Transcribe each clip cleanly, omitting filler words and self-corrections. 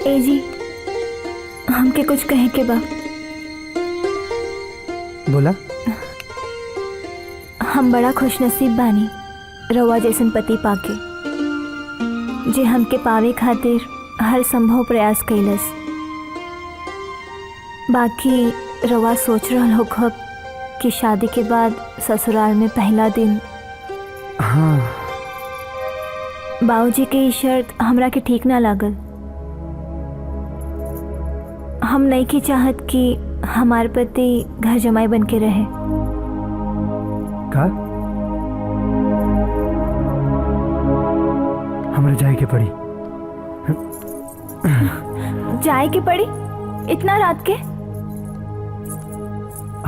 ए जी, हमके कुछ कहे के बा। बोला। हम बड़ा खुशनसीब बानी रउआ जैसन पति पाके, जे हमके पावे खातिर हर संभव प्रयास कैलस। बाकी रउआ सोच रहल होखब कि शादी के बाद ससुराल में पहला दिन। हाँ। बाबूजी के ई शर्त हमरा के ठीक ना लागल। हम नहीं की चाहत कि हमार पति घर जमाई बन के रहे। का? हमरा जाए के पड़ी। जाए के पड़ी? इतना रात के?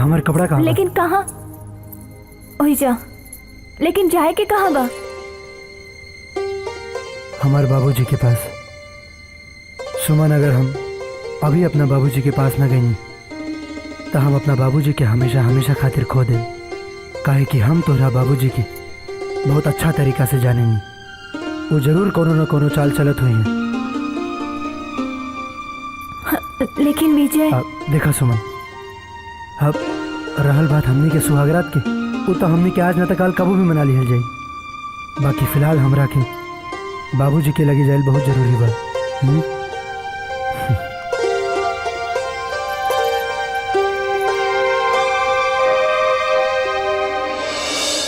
हमार कपड़ा कहाँ? लेकिन कहाँ? ओही जा। लेकिन जाए के कहाँ बा? हमारे बाबूजी के पास। सुमन, अगर हम अभी अपना बाबूजी के पास न गई तो हम अपना बाबूजी के हमेशा हमेशा खातिर खो दे। काहे कि हम तोहरा बाबूजी की बहुत अच्छा तरीका से जानेंगे। वो जरूर कोनो न कोनो चाल चलत हुई है। लेकिन विजय। देखा सुमन, अब रहल बात हमनी के सुहागरात के, वो तो हमनी के आज न तक काल कबू भी मना लिहल जाई। बाकी फिलहाल हमरा के बाबूजी के लगे जाइल बहुत जरूरी बा।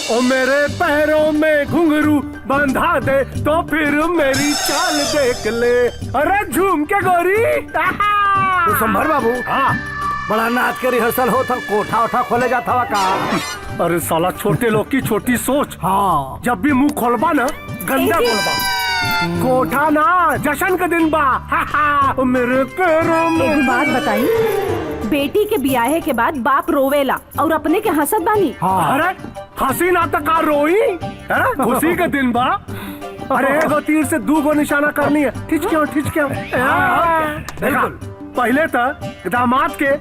ओ मेरे पैरों में घुंघरू बंधा दे तो फिर मेरी चाल देख ले। अरे झूम के गोरी। तो संभर बाबू। हाँ, बड़ा नाच के रिहर्सल हो था, कोठा उठा खोले जाता हुआ का। अरे साला छोटे लोग की छोटी सोच। हाँ, जब भी मुंह खोलबा ना गंदा बोलबा। कोठा ना जश्न का दिन बा। मेरे पैरों में। एक बात बताई, बेटी के ब्याहे के बाद बाप रोवेला और अपने के हंसत बानी। हाँ। अरे हंसी ना तो कार रोई। खुशी का दिन बा। अरे एगो तीर से दू गो निशाना करनी है। ठीक क्यों? बिल्कुल। पहले तो दामाद के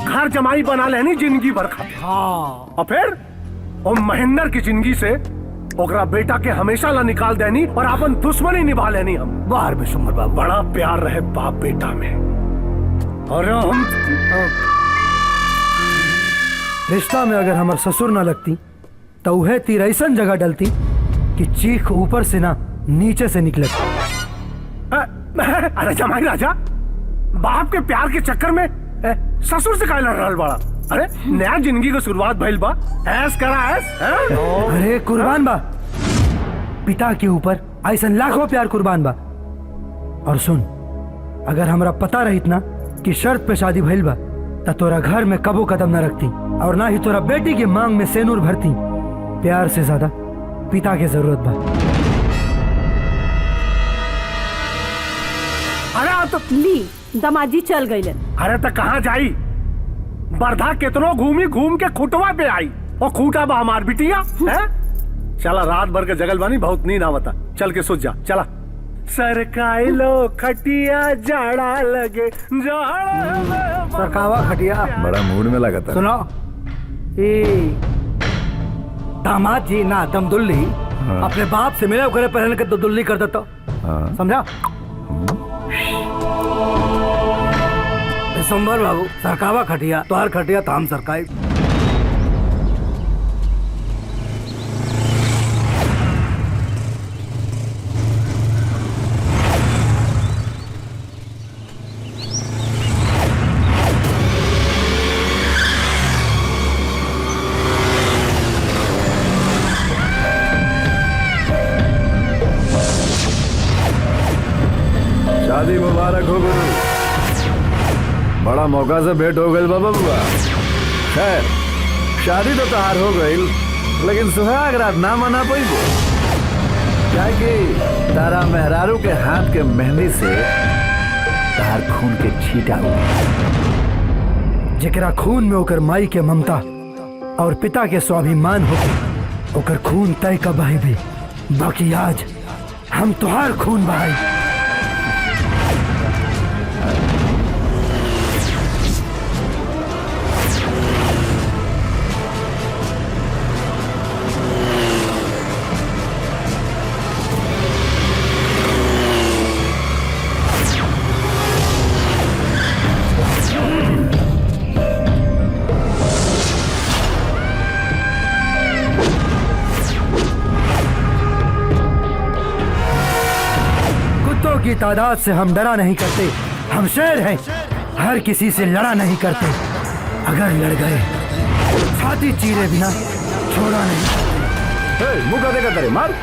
घर जमाई बना लेनी जिंदगी भर खातिर। हाँ। और फिर वो महेंद्र की जिंदगी से ओकरा बेटा के हमेशा ला निकाल देनी और अपन दुश्मनी निभा लेनी हम। बाहर में सुमर बाबू बड़ा प्यार रहे बाप बेटा में। और हम रिश्ता में अगर हमार ससुर ना लगती तो वह तीर ऐसन जगह डलती कि चीख ऊपर से ना नीचे से निकले। अरे जमाई राजा, बाप के प्यार के चक्कर में ससुर से काहे लड़ रहल बड़ा? अरे नया जिंदगी की शुरुआत भइल बा, ऐस करा ऐस। अरे कुर्बान बा, पिता के ऊपर ऐसा लाखों प्यार कुर्बान बा। और सुन, अगर हमरा पता रहित ना कि शर्त पे शादी भइल बा तो तोरा घर में कबो कदम न रखती और ना ही तोरा बेटी की मांग में सेनूर भरती। प्यार से ज्यादा पिता की जरूरत बा। अरे तो ली दमाजी चल गई। अरे तो कहाँ जाई? बरधा कितनो घूमी, घूम के खुटवा पे आई और खूटा बा हमार बिटिया है। चला, रात भर के जगल बानी, बहुत नींद आवता। चल के सोच जा। चला। सरकाई लो खटिया जाड़ा लगे जाड़ा। सरकावा खटिया बड़ा मूड में लगा था। सुनो, दामाद जी ना दमदुल्ली अपने बाप से मिले करे पहले के दुल्ली कर देता। समझा? संभर बाबू, सरकावा खटिया तो हर खटिया ताम सरकाई। शादी मुबारक हो गुरु। बड़ा मौका से भेंट हो गई बाबा बुआ। खैर, शादी तो तहार हो गई, लेकिन सुहाग रात ना मना पाई। क्या कि तारा मेहरारू के हाथ के मेहंदी से तार खून के छींटा हुए। जेकरा खून में ओकर माई के ममता और पिता के स्वाभिमान होके ओकर खून तय का बहे भी। बाकी आज हम तुहार खून बहाई। की तादाद से हम डरा नहीं करते, हम शेर हैं, हर किसी से लड़ा नहीं करते। अगर लड़ गए छाती चीरे बिना छोड़ा नहीं। मुंह का देखा तेरे मार।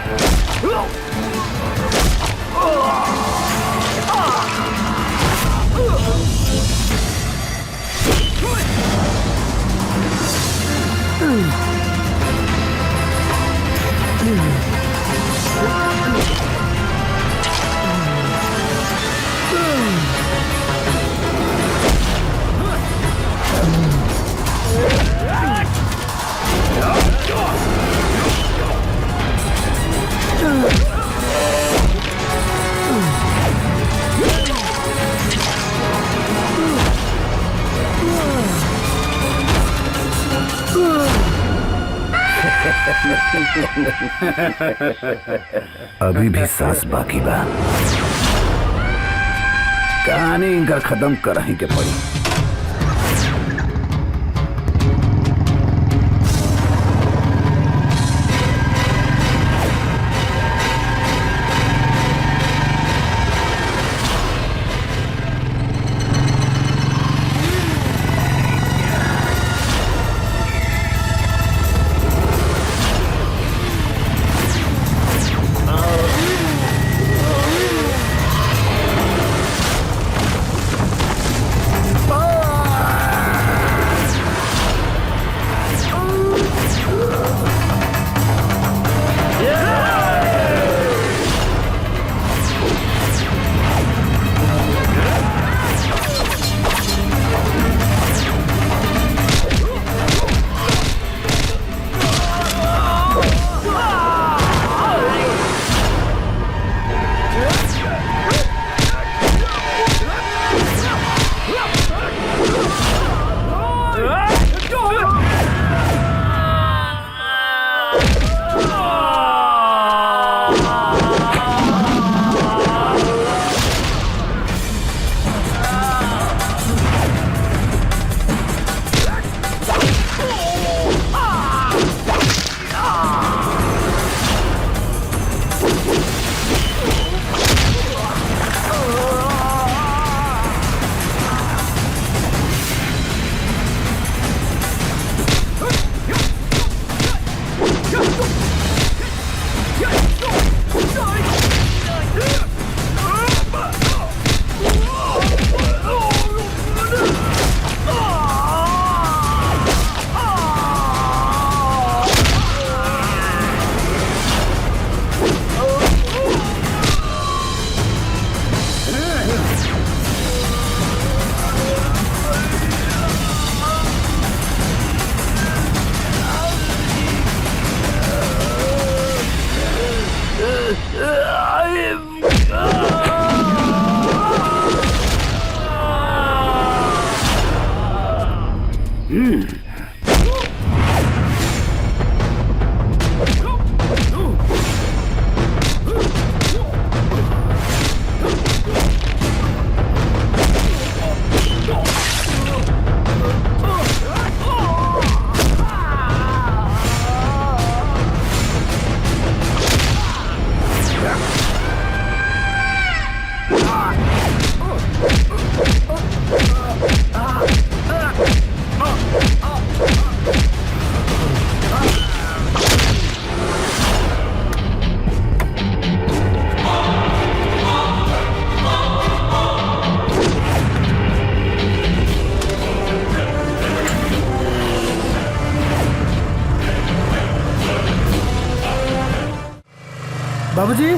अभी भी सांस बाकी बा, कहानी इनका खत्म करही के पड़ी। बाबूजी,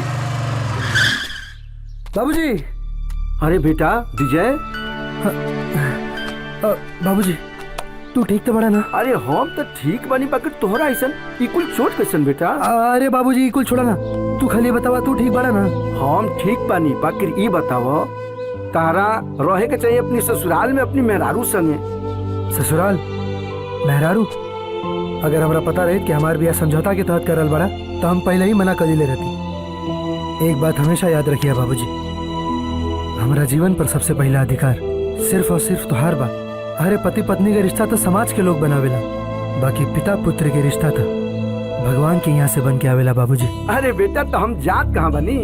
बाबूजी। अरे बेटा विजय, बाबूजी तू ठीक तो बड़ा ना? अरे हम तो ठीक बनी बाकी तोहरा ऐसा इकुल चोट कैसन बेटा? अरे बाबूजी कुल छोड़ा ना, तू खाली बतावा तू ठीक बड़ा ना? हम ठीक बानी बाकी ई बताओ तारा रहे के चाहिए अपनी ससुराल में अपनी मेहरारू संगे। ससुराल मेहरारू? अगर हमरा पता रहे कि हमारे बिया समझौता के तहत करल बड़ा तो हम पहले ही मना कर ले रहती। एक बात हमेशा याद रखिए बाबूजी, हमारा जीवन पर सबसे पहला अधिकार सिर्फ और सिर्फ तुहार बा। अरे पति पत्नी का रिश्ता तो समाज के लोग बनावेला, बाकी पिता पुत्र के रिश्ता था भगवान के यहाँ से बन के आवेला बाबूजी। अरे बेटा तो हम जात कहाँ बनी,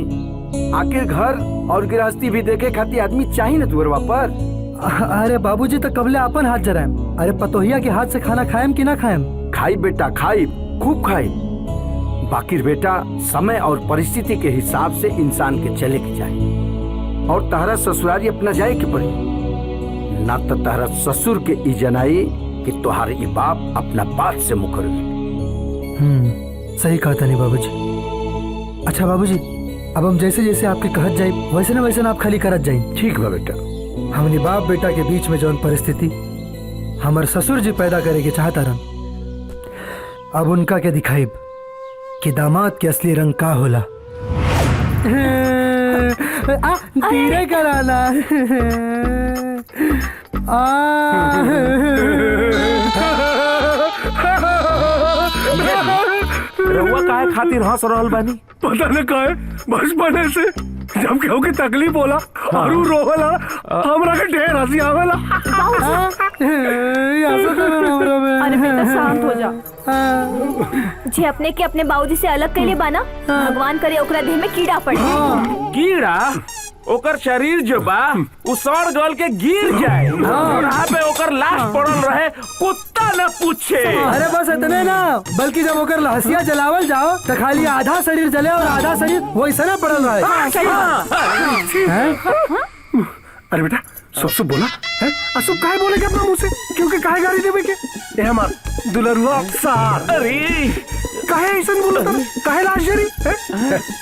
आखिर घर और गृहस्थी भी देखे खातिर आदमी चाहिए ना तुअरवा पर। अरे बाबूजी तो कबले अपन हाथ जराएम। अरे पतोहिया के हाथ से खाना खाएम कि ना खाएम? खाई बेटा खाई, खूब खाई। बाकी बेटा समय और परिस्थिति के हिसाब से इंसान के चले के चाहिए। और तहरा ससुरारी अपना जाए के पड़ी ना तो तहरा ससुर के ई जनाई कि तुम्हारे ई बाप अपना बात से मुकर गए। सही कहा था नहीं बाबूजी। अच्छा बाबूजी, अब हम जैसे जैसे आपके कहत जाए वैसे ना आप खाली करत जाए। ठीक बा बेटा। हमने बाप बेटा के बीच में जौन परिस्थिति हमार ससुर जी पैदा करे के चाहता रन, अब उनका के दिखाई कि दामाद के असली रंग का होला। धीरे कराना। रहुआ काहे खातिर हंस रहल बानी? पता न काहे बचपने से जब केहू की तकलीफ होला और उ रोवेला हमरा के ढेर हंसी आवेला। अरे बेटा शांत हो जा। जे अपने के अपने बाबूजी से अलग कैले बाना, भगवान करे ओकरा देह में कीड़ा पड़े। कीड़ा? ओकर शरीर जो बा उ सड़ गल के गिर जाए और यहाँ पे ओकर लाश पड़ल रहे, कुत्ता न पूछे। अरे बस इतने ना, बल्कि जब ओकर लहसिया जलावल जाओ तो खाली आधा शरीर जले और आधा शरीर वैसे ना पड़ल रहे। अरे बेटा सब बोला है, अशुभ काहे बोले के अपना मुंह से? क्योंकि काहे गाड़ी देवे के? ए हमार दुलरुआ सार। अरे काहे ऐसा बोला था? काहे लाश जरी है?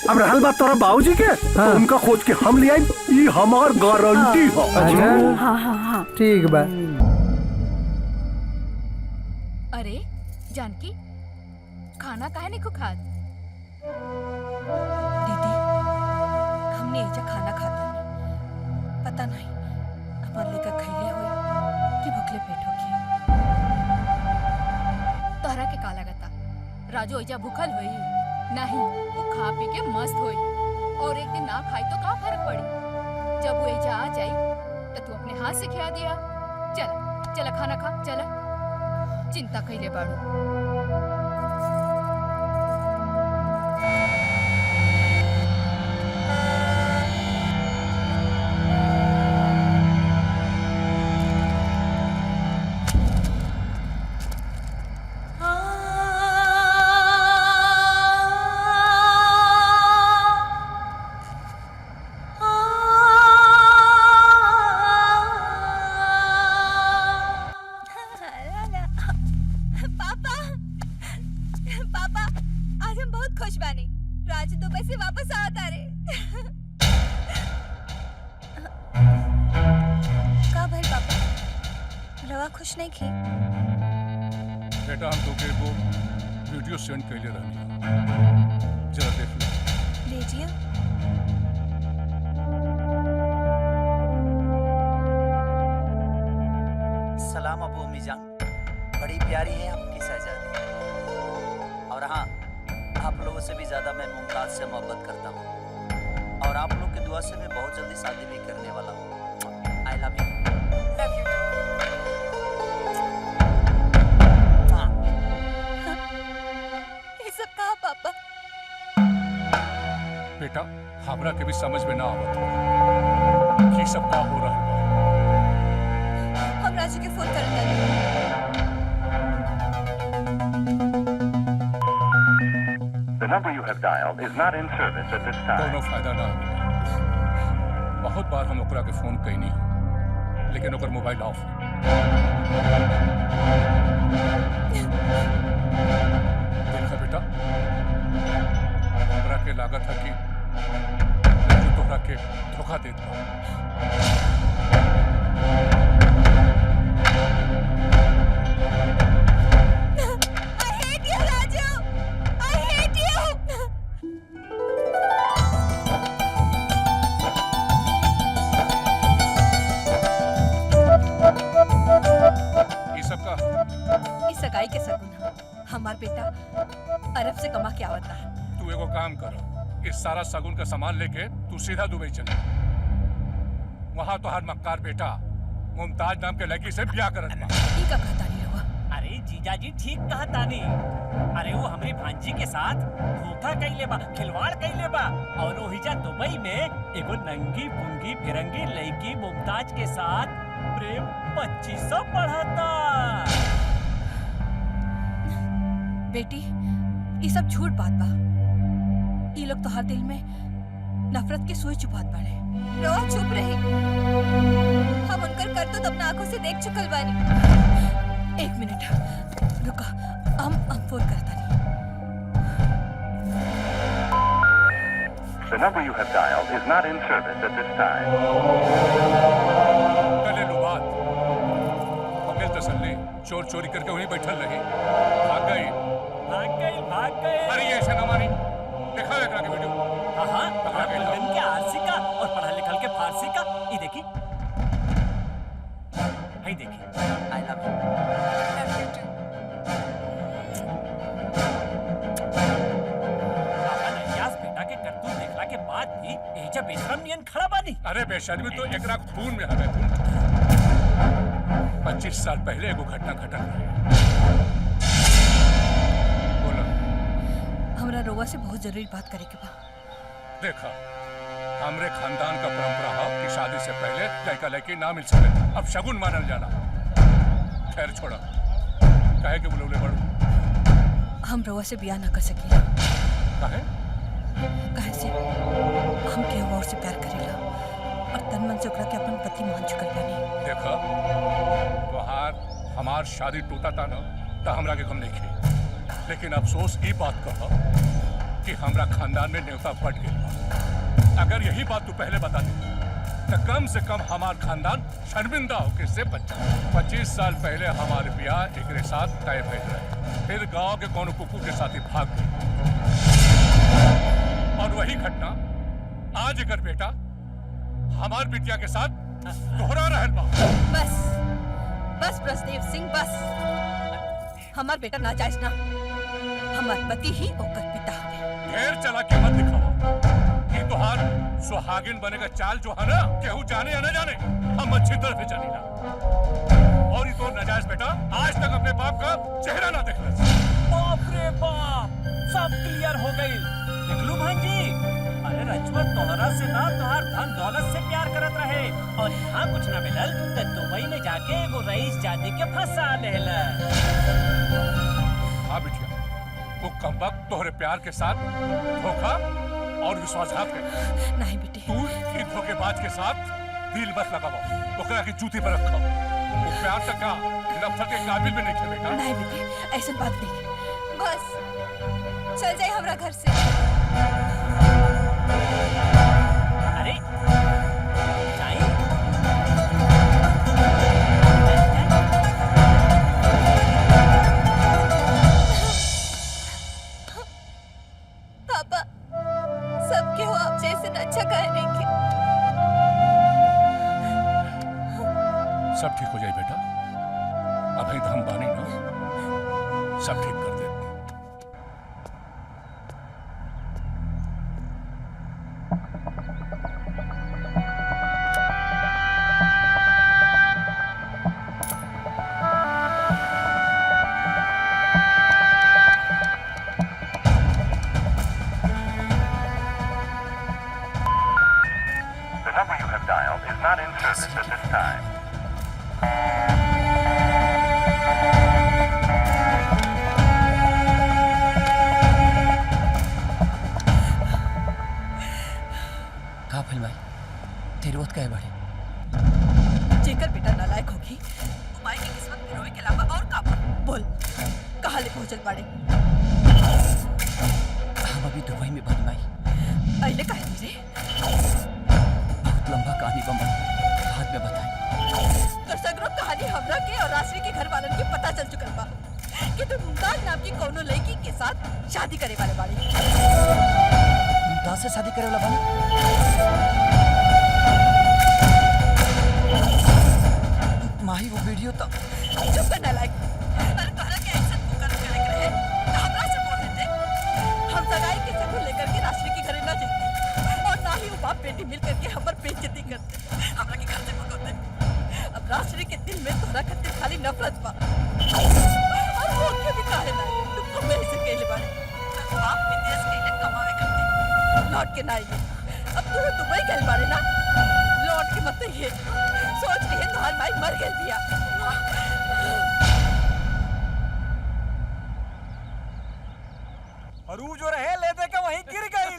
अब रहल बात तोरा बाबूजी के, तो उनका खोज के हम ले आई, ये हमार गारंटी है। हाँ ठीक बा। अरे जानकी, खाना काहे नहीं खात? दीदी, हमने एजा खाना खाता नहीं, पता नहीं अपन लेकर खैले होई कि भूखले पेट होगी। तोहरा के का लगता राजू एजा भूखल होई? नहीं, वो खा पी के मस्त होई और एक दिन ना खाई तो का फर्क पड़ी? जब वो एजा आ जाई तो तू अपने हाथ से खिला दिया। चला चला खाना खा, चला। चिंता कइले बाड़ू। पापा, आज हम बहुत खुश बानी। राजू दुबई से वापस आवता रे। का भाई पापा, रवा खुश नहीं की? बेटा हम तो के वो वीडियो सेंड कर ले रही, जरा देख लो। लीजिए। सलाम अबू अम्मी जान, बड़ी प्यारी है आपकी शहजादी। और हाँ, आप लोगों से भी ज्यादा मैं मुमताज से मोहब्बत करता हूँ और आप लोग की दुआ से मैं बहुत जल्दी शादी भी करने वाला हूँ। I love you. Love you. ये सब कहा पापा? बेटा हमरा के भी समझ में ना आवत हो कि सब का हो रहा है। हम राजू के फोन करते The number you have dialed is not in service at this time. कोनो फायदा ना हो। बहुत बार हम ओकरा के फोन कईनी, लेकिन ओकर मोबाइल ऑफ। देखा बेटा, हमरा के लागत है कि तोहरा के धोखा देत बा। सगाई के सगुन हमार बेटा अरब से कमा के आवता है। तू एगो काम कर, इस सारा सगुन का सामान लेके तू सीधा दुबई चल। वहाँ तो हर मक्कार बेटा मुमताज नाम के लड़की से ब्याह करत बा। ई का कहता नहीं हुआ? अरे अरे जीजाजी ठीक कहा तानी। अरे वो हमारी भांजी के साथ धोखा कइले बा, खिलवाड़ कइले बा और ओहिजा दुबई में एगो नंगी पुंगी फिरंगी लड़की मुमताज के साथ प्रेम 2500 बढ़ाता। बेटी ये सब झूठ बात बा। ये लोग तो हर दिल में नफरत के सुई चुपात बाड़े। रोआ चुप रही, हम उनकर कर तो अपना आंखों से देख चुकल बानी। एक मिनट रुका, हम फोन करता नहीं। The number you have dialed is not in service at this time. कले लो बात हो गई तसल्ली। चोर चोरी करके वहीं बैठल रही, भाग गई। अरे ये ऐसे न मानी, देखा एकरा के वीडियो। हाँ के आरसी का और पढ़ा लिखल के फारसी का। ये देखी, हाय देखी। I love you. बेटा के करतूत देखला के बाद भी एजा बेशरम नियन खड़ा बानी। अरे बेशर्मी तो एकरा खून में हवे। 25 साल पहले एगो घटना घटल रहे। बोलो। हमरा रोवा से बहुत जरूरी बात करे के बा। देखा, हमरे खानदान का परंपरा है कि शादी से पहले लड़का लड़की ना मिल सके। अब शगुन मानल जाना। खैर छोड़ा, काहे के बुलौले बड़ू? हम रोवा से बियाह न कर सकीला। काहे? काहे से हम केहू और से प्यार करेला और तन मन से ओकरा के अपन पति मान चुकल बानी। देखा, तोहार हमार शादी टूटा था न तो हमरा के गम नहीं खे, लेकिन अफसोस ई बात का कि हमरा खानदान में न्योता फट गया। अगर यही बात तू पहले बता दी तो कम से कम हमार खानदान शर्मिंदा होकर से बच जाए। 25 साल पहले हमारे ब्याह एक साथ तय भइल रहे, फिर गांव के कोनो कुकुर के साथ ही भाग गई और वही घटना आज एकर बेटा हमार बिटिया के साथ दोहरा रहल बा। बस बस ब्रजदेव सिंह, बस। हमार बेटा नाजायज ना, हमार पति ही ओकर पिता हवे। ढेर चला के मत दिखावा। ये तोहार सुहागिन बनेगा चाल जो है ना, केहू जाने या न जाने, हम अच्छी तरह से जानीला। और ये तो नाजायज बेटा आज तक अपने बाप का चेहरा ना देखला। बाप रे बाप, सब क्लियर हो गई। देख लू भांजी, अरे रजवा तोहरा से ना तोहार धन दौलत से प्यार करत रहे और यहाँ कुछ ना मिलल तो दुबई में जाके एगो रईस जाति के फंसा लेला। हाँ बिटिया, वो कमबख्त तोहरे प्यार के साथ धोखा और विश्वासघात करे। नहीं बेटी, तू इन धोखेबाज के साथ दिल मत लगाओ, ओकरा की जूती पर रखो। वो प्यार तक का नफरत के काबिल भी नहीं थे बेटा। नहीं बेटी, ऐसा बात नहीं। बस चल जाए हमरा घर से। अरे पापा, सबके हो आप जैसे अच्छा कहने की। सब ठीक हो जाए बेटा, अभी तो हम बानी ना, सब ठीक कर दे। The number you have dialed is not in service at this time. का भइल भाई, तेरी रोत काहे बढ़े? जेकर बेटा नालायक होगी, वो माई की किस्मत में रोए के अलावा और का बा? बोल, कहाँ ले पहुंचल बाड़े? हम अभी दुबई में बनी भाई। अइले काहे रे? बहुत लंबा कहानी बा, बाद में बताई। तो सगरो कहानी हमरा के और राशि के घर वालन के पता चल चुकल बा कि तू मुमताज नाम की कोनो लड़की के साथ शादी करे वाले बाड़ी। मुमताज से शादी करे वाला बानी? माही वो वीडियो तो चुप कर नालायक। अरे तोहरा के ऐसा पुकार करे के रहे तो हमरा से बोल देते। हम सगाई के सबूत लेकर के राशि के घर ना जाते और ना ही वो बाप बेटी मिल करके हमर बेइज्जती करते, हमरा के घर से भगाते। अब राशि के दिल में तोहरा खातिर खाली नफरत बा काहे ना तू कमे से केले बाड़े आप विदेश केले कमावे खातिर लौट के ना आइए अब तू दुबई गइल बाड़े ना लौट के मत आइए सोच लिए तोहर माई मर गइल बिया और वो जो रहे ले दे के वहीं गिर गई।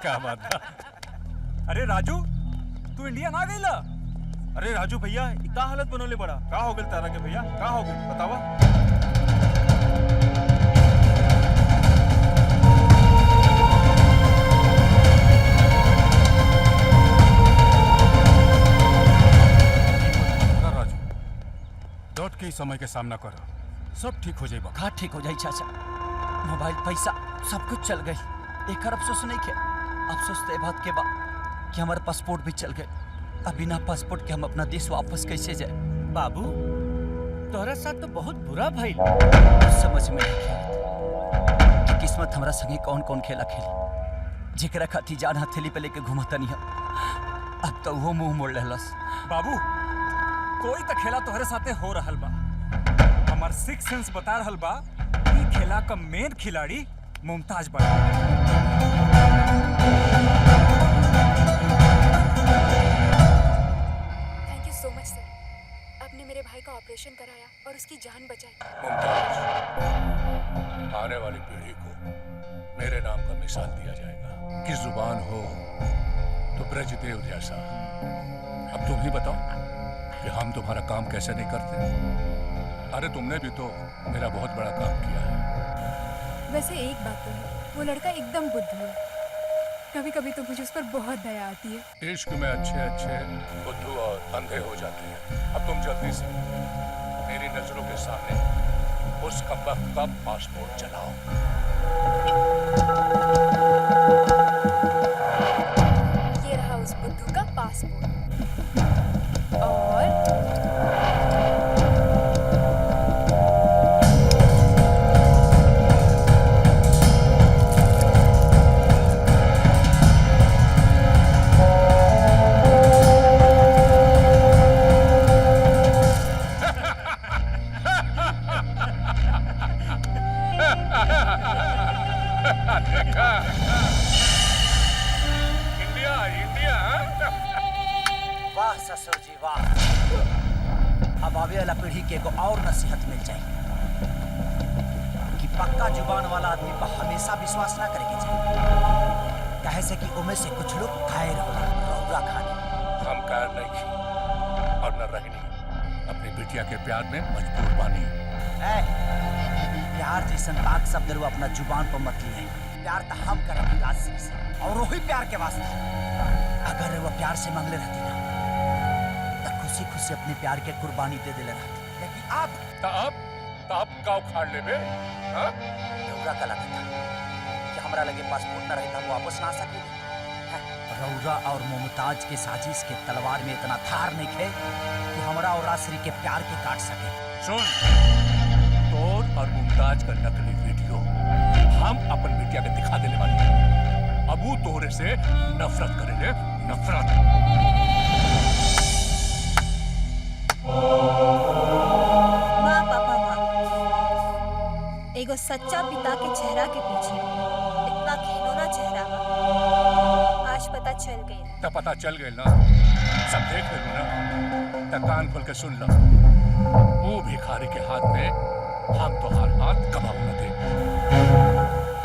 क्या बात है? अरे राजू तू इंडिया ना गई ला? अरे राजू भैया इतना हालत बनोले बड़ा का हो गइल तारा के भैया का हो गइल बतावा। राजू लौट के ही समय के सामना करो सब ठीक हो जाएगा। का ठीक हो जाई चाचा मोबाइल पैसा सब कुछ चल गई एक अफसोस नहीं किया अफसोस तो बात के बाद कि हमारा पासपोर्ट भी चल गए अब बिना पासपोर्ट के हम अपना देश वापस कैसे जाए। बाबू तोहरा साथ तो बहुत बुरा भाई समझ में नहीं खेला कि किस्मत हमारा संगे कौन कौन खेला खेली जेकरा खाती जान हथेली पे लेके घुमाता नहीं अब तो वो मुंह मोड़ लेलस। बाबू कोई तो खेला तोहरे साथे हो रहल बा हमार सिक्स सेंस बता रहल बा ई खेला का मेन खिलाड़ी मुमताज बा। थैंक यू सो मच सर आपने मेरे भाई का ऑपरेशन कराया और उसकी जान बचाई। मुमताज आने वाली पीढ़ी को मेरे नाम का मिसाल दिया जाएगा कि जुबान हो तो ब्रजदेव जैसा। अब तुम ही बताओ कि हम तुम्हारा काम कैसे नहीं करते। अरे तुमने भी तो मेरा बहुत बड़ा काम किया है। वैसे एक बात तो है वो लड़का एकदम बुद्धू है कभी कभी तो मुझे उस पर बहुत दया आती है। इश्क में अच्छे अच्छे बुद्धू और अंधे हो जाते हैं। अब तुम जल्दी से मेरी नजरों के सामने उस कब्बा का पासपोर्ट चलाओ। ये रहा उस बुद्धू का पासपोर्ट और देखा इंडिया इंडिया। वाह ससुर जी वाह अब आवे वाला पीढ़ी के को और नसीहत मिल जाए कि पक्का जुबान वाला आदमी पर हमेशा विश्वास ना करे के चाहिए कहे से कि उनमें से कुछ लोग कायर होला रौदा खाने। हम कायर नहीं थी और न रहनी अपनी बिटिया के प्यार में मजबूर बानी। प्यार जैसन पाक शब्द रो अपना जुबान पर मत लिए प्यार तो हम करेंगे राशि से और वही प्यार के वास्ते अगर वो प्यार से मांगले रहती ना तो खुशी खुशी अपने प्यार के कुर्बानी दे देले रहती लेकिन अब का उखाड़ ले बे हां रौरा का लगता कि हमरा लगे पासपोर्ट ना रहता वो वापस ना आ सके। रौरा और मुमताज के साजिश के तलवार में इतना धार नहीं खे कि हमरा और राश्री के प्यार के काट सके। सुन तोर और मुमताज का नकली वीडियो हम अपन बिटिया के दिखा देने वाली अबू तोरे से नफरत करेंगे नफरत। वाह पापा वाह एगो सच्चा पिता के चेहरा के पीछे इतना घिनौना चेहरा आज पता चल गई। तो पता चल गई ना सब देख ले ना तो कान खोल के सुन लो वो भिखारी के हाथ में हम तोहार हाथ कमाऊ न दे।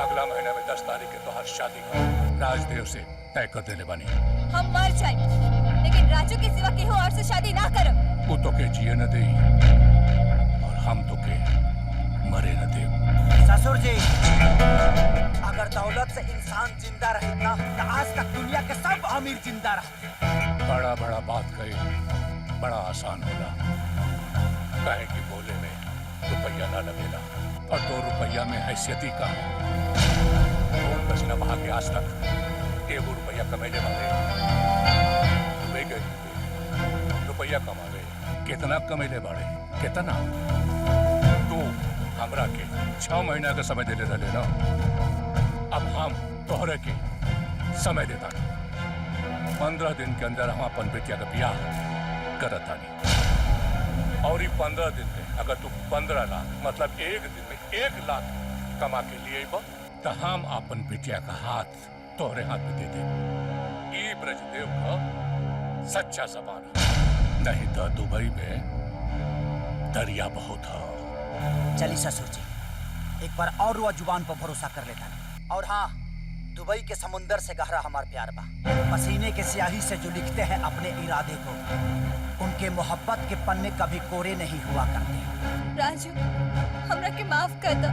अगला महीना में 10 तारीख के तोहार शादी राजदेव से तय कर देने बानी। हम मर जाए लेकिन राजू के सिवा केहू और से शादी ना करब। वो तो के जिए न दे और हम तो के मरे न दे। ससुर जी अगर दौलत से इंसान जिंदा रहे ना तो आज तक दुनिया के सब अमीर जिंदा रहते। बड़ा बड़ा बात कही बड़ा आसान होला कहे कि बोले में रुपया ना लगेगा और 2 रुपया में हैसियती का खून पसीना बहा के आज तक 1 रुपया कमेले वाले डूबे गए रुपया कमावे कितना कमेले बाड़े कितना तू हमरा के 6 महीना का समय दे रहे ना अब हम तोहरे के समय देता 15 दिन के अंदर हम अपन बेटिया का ब्याह करतानी और ये 15 दिन में अगर तू 15 लाख मतलब 1 दिन में 1 लाख कमा के लिए बा तो हम अपन बिटिया का हाथ तोहरे हाथ में दे दे। ई ब्रजदेव का सच्चा जबान है, नहीं तो दुबई में दरिया बहुत है। चली ससुर जी, एक बार और रुआ जुबान पर भरोसा कर लेता नहीं। और हाँ, दुबई के समुंदर से गहरा हमार प्यार बा। पसीने के स्याही से जो लिखते हैं अपने इरादे को, उनके मोहब्बत के पन्ने कभी कोरे नहीं हुआ करते। राजू, हमरा के माफ कर दो।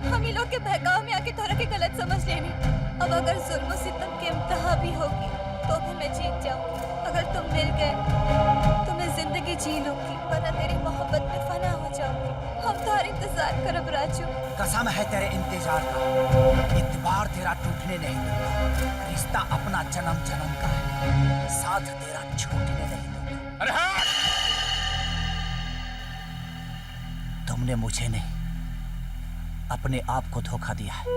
हम ही लोग के बहकाव में आके तोरा के गलत समझ लेनी। अब अगर जुल्म सितम के इम्तहा भी होगी तो भी मैं जीत जाऊंगी। अगर तुम मिल गए तो मैं जिंदगी जी लूंगी, वरना तेरी मोहब्बत में फना हो जाऊंगी। हम तुम्हारा इंतजार करब राजू। कसम है तेरे इंतजार का, इतबार तेरा टूटने नहीं दूंगा। रिश्ता अपना जन्म जन्म का है, साथ तेरा छूटने नहीं दूंगा। अरे हाँ! तुमने मुझे नहीं, अपने आप को धोखा दिया है।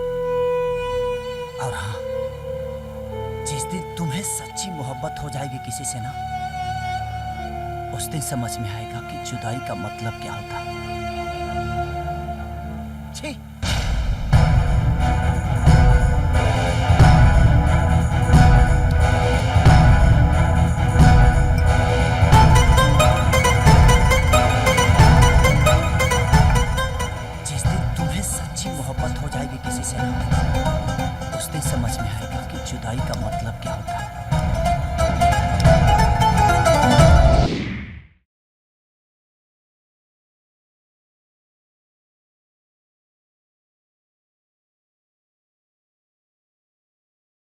और हाँ, जिस दिन तुम्हें सच्ची मोहब्बत हो जाएगी किसी से ना, उस दिन समझ में आएगा कि जुदाई का मतलब क्या होता है। छी! जिस दिन तुम्हें सच्ची मोहब्बत हो जाएगी किसी से ना, उस दिन समझ में आएगा कि जुदाई का मतलब क्या होता है।